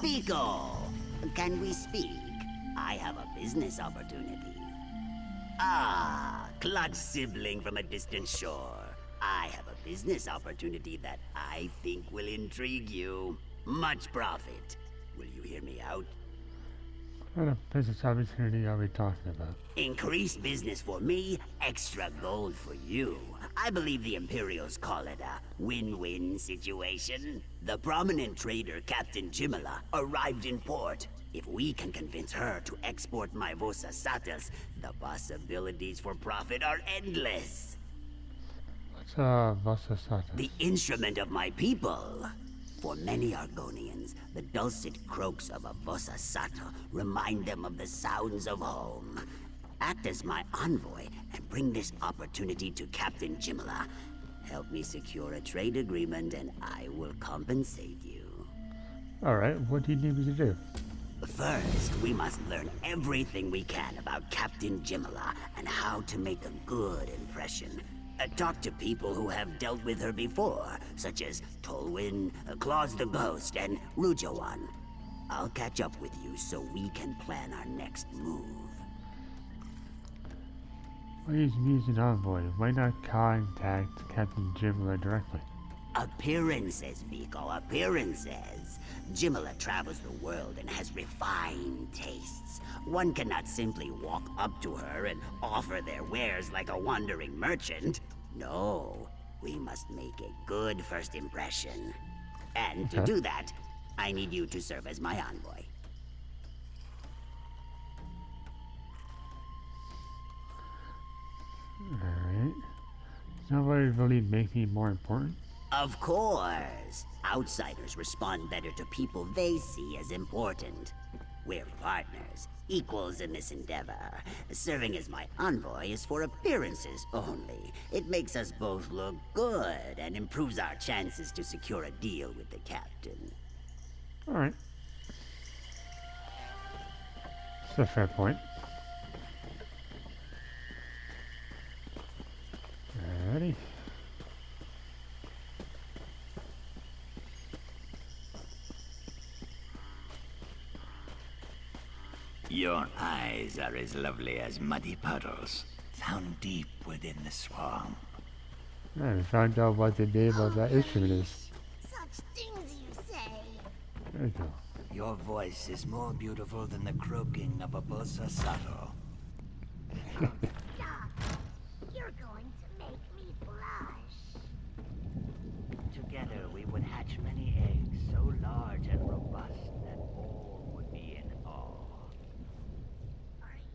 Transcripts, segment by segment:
Biko! Can we speak? I have a business opportunity. Ah, clutch sibling from a distant shore. I have a business opportunity that I think will intrigue you. Much profit. Will you hear me out? What kind of business opportunity are we talking about? Increased business for me, extra gold for you. I believe the Imperials call it a win-win situation. The prominent trader Captain Jimala arrived in port. If we can convince her to export my Vosa Satas, the possibilities for profit are endless. What's Vosa Satas? The instrument of my people. For many Argonians, the dulcet croaks of a Vosa Sata remind them of the sounds of home. Act as my envoy and bring this opportunity to Captain Jimala. Help me secure a trade agreement and I will compensate you. Alright, what do you need me to do? First, we must learn everything we can about Captain Jimala and how to make a good impression. Talk to people who have dealt with her before, such as Tolwyn, Claus the Ghost, and Rujawan. I'll catch up with you so we can plan our next move. Why is me an envoy? Why not contact Captain Jimala directly? Appearances, Biko, appearances. Jimala travels the world and has refined tastes. One cannot simply walk up to her and offer their wares like a wandering merchant. No, we must make a good first impression. And to do that, I need you to serve as my envoy. Alright. Does nobody really make me more important? Of course. Outsiders respond better to people they see as important. We're partners, equals in this endeavor. Serving as my envoy is for appearances only. It makes us both look good and improves our chances to secure a deal with the captain. Alright. That's a fair point. Alrighty. Your eyes are as lovely as muddy puddles, found deep within the swamp. I found out what the name of that instrument is. Such things you say. There you go. Your voice is more beautiful than the croaking of a bossa sato. Stop. You're going to make me blush. Together we would hatch many eggs so large and robust that all would be in awe.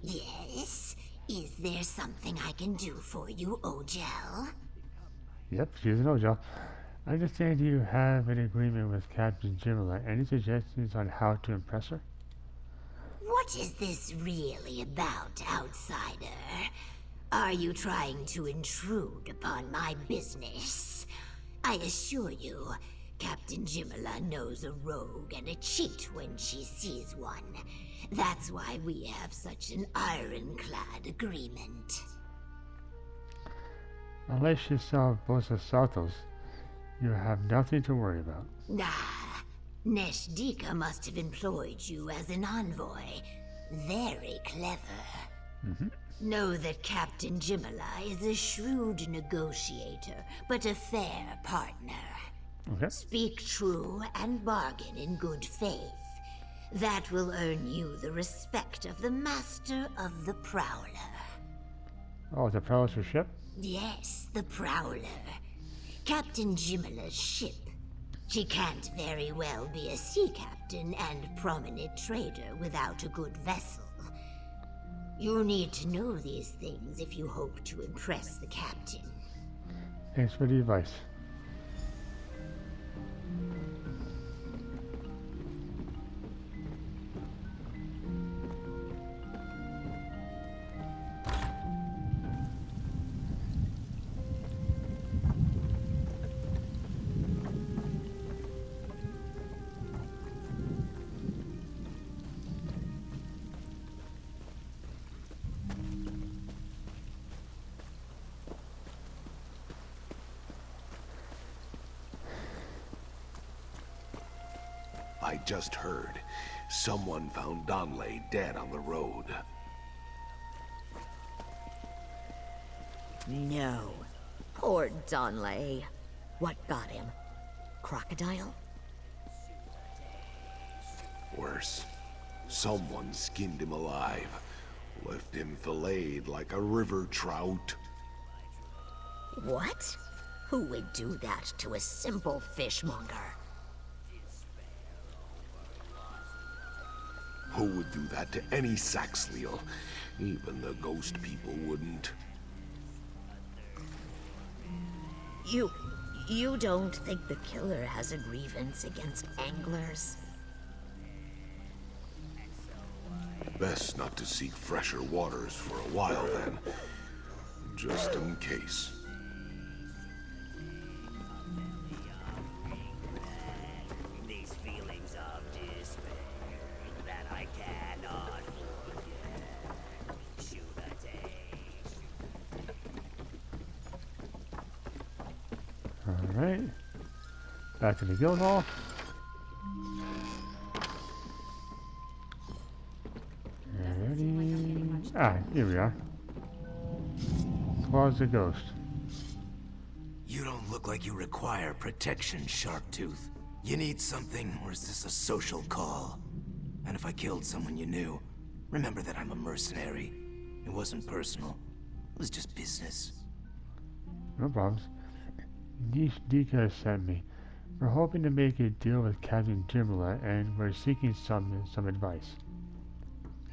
Yes? Is there something I can do for you, Ojel? Yep, she's an Ojo. I understand you have an agreement with Captain Jimala. Any suggestions on how to impress her? What is this really about, outsider? Are you trying to intrude upon my business? I assure you, Captain Jimala knows a rogue and a cheat when she sees one. That's why we have such an ironclad agreement. Unless you sell Bosa Satos, you have nothing to worry about. Ah, Neshdika must have employed you as an envoy. Very clever. Know that Captain Jimala is a shrewd negotiator, but a fair partner. Okay. Speak true and bargain in good faith. That will earn you the respect of the master of the Prowler. Oh, the Prowler's ship? Yes, the Prowler. Captain Jimala's ship. She can't very well be a sea captain and prominent trader without a good vessel. You need to know these things if you hope to impress the captain. Thanks for the advice. I just heard. Someone found Donley dead on the road. No. Poor Donley. What got him? Crocodile? Worse. Someone skinned him alive. Left him filleted like a river trout. What? Who would do that to a simple fishmonger? Who would do that to any Saxhleel? Even the ghost people wouldn't. You don't think the killer has a grievance against anglers? Best not to seek fresher waters for a while then. Just in case. These feelings of despair that I cannot forget. Shoot a day. Alright. Back to the guild hall. Ready? Ah, here we are. Claws the ghost. You don't look like you require protection, Sharktooth. You need something, or is this a social call? And if I killed someone you knew, remember that I'm a mercenary. It wasn't personal. It was just business. No problems. Dika sent me. We're hoping to make a deal with Captain Jimla, and we're seeking some advice.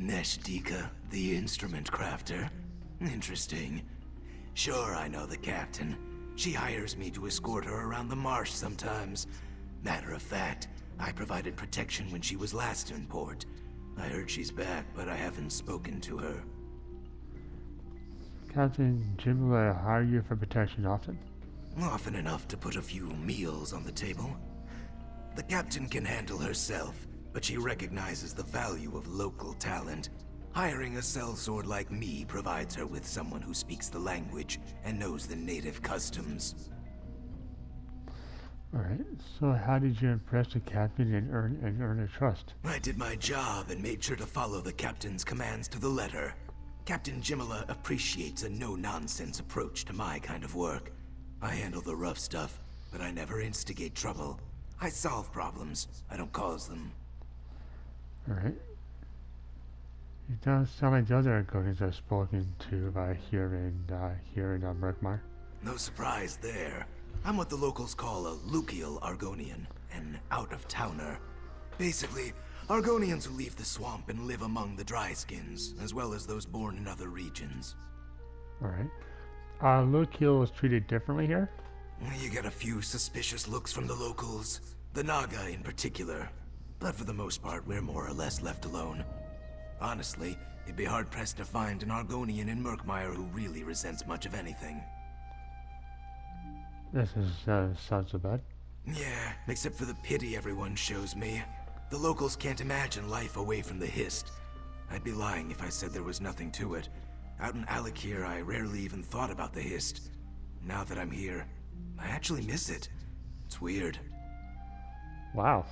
Neshdika, the instrument crafter. Interesting. Sure, I know the captain. She hires me to escort her around the marsh sometimes. Matter of fact, I provided protection when she was last in port. I heard she's back, but I haven't spoken to her. Captain Jimla hire you for protection often? Often enough to put a few meals on the table. The captain can handle herself, but she recognizes the value of local talent. Hiring a sellsword like me provides her with someone who speaks the language and knows the native customs. Alright, so how did you impress the captain and earn her trust? I did my job and made sure to follow the captain's commands to the letter. Captain Jimala appreciates a no-nonsense approach to my kind of work. I handle the rough stuff, but I never instigate trouble. I solve problems, I don't cause them. Alright. It does sound like the other Argonians I've spoken to here in Murkmire. No surprise there. I'm what the locals call a Lukiul Argonian, an out-of-towner. Basically, Argonians who leave the swamp and live among the dryskins, as well as those born in other regions. Alright. Lukiul is treated differently here? You get a few suspicious looks from the locals, the Naga in particular. But for the most part, we're more or less left alone. Honestly, you'd be hard-pressed to find an Argonian in Murkmire who really resents much of anything. This is, sounds so bad. Yeah, except for the pity everyone shows me. The locals can't imagine life away from the Hist. I'd be lying if I said there was nothing to it. Out in Alakir, I rarely even thought about the Hist. Now that I'm here, I actually miss it. It's weird. Wow.